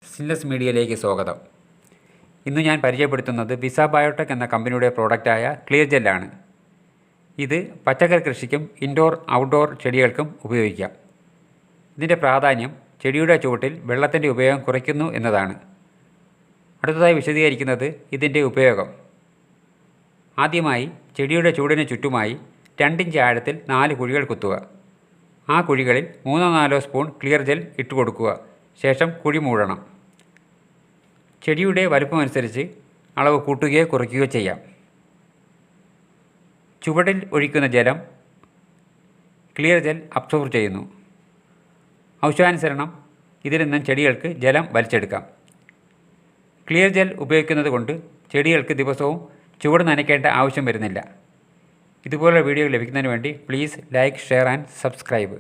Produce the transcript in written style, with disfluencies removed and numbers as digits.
സ്റ്റിൻലെസ് മീഡിയയിലേക്ക് സ്വാഗതം. ഇന്ന് ഞാൻ പരിചയപ്പെടുത്തുന്നത് വിസ ബയോടെക് എന്ന കമ്പനിയുടെ പ്രോഡക്റ്റായ ക്ലിയർ ജെല്ലാണ്. ഇത് പച്ചക്കറി കൃഷിക്കും ഇൻഡോർ ഔട്ട്ഡോർ ചെടികൾക്കും ഉപയോഗിക്കാം. ഇതിൻ്റെ പ്രാധാന്യം ചെടിയുടെ ചുവട്ടിൽ വെള്ളത്തിൻ്റെ ഉപയോഗം കുറയ്ക്കുന്നു എന്നതാണ്. അടുത്തതായി വിശദീകരിക്കുന്നത് ഇതിൻ്റെ ഉപയോഗം. ആദ്യമായി ചെടിയുടെ ചുവടിന് ചുറ്റുമായി 2 ഇഞ്ച് ആഴത്തിൽ 4 കുഴികൾ കുത്തുക. ആ കുഴികളിൽ 3-4 സ്പൂൺ ക്ലിയർ ജെൽ ഇട്ട് കൊടുക്കുക. ശേഷം കുഴി മൂടണം. ചെടിയുടെ വലുപ്പമനുസരിച്ച് അളവ് കൂട്ടുകയോ കുറയ്ക്കുകയോ ചെയ്യാം. ചുവടിൽ ഒഴിക്കുന്ന ജലം ക്ലിയർ ജെൽ അബ്സോർബ് ചെയ്യുന്നു. ആവശ്യാനുസരണം ഇതിൽ നിന്നും ചെടികൾക്ക് ജലം വലിച്ചെടുക്കാം. ക്ലിയർ ജെൽ ഉപയോഗിക്കുന്നത് കൊണ്ട് ചെടികൾക്ക് ദിവസവും ചുവട് നനയ്ക്കേണ്ട ആവശ്യം വരുന്നില്ല. ഇതുപോലുള്ള വീഡിയോ ലഭിക്കുന്നതിന് വേണ്ടി please like, share and subscribe.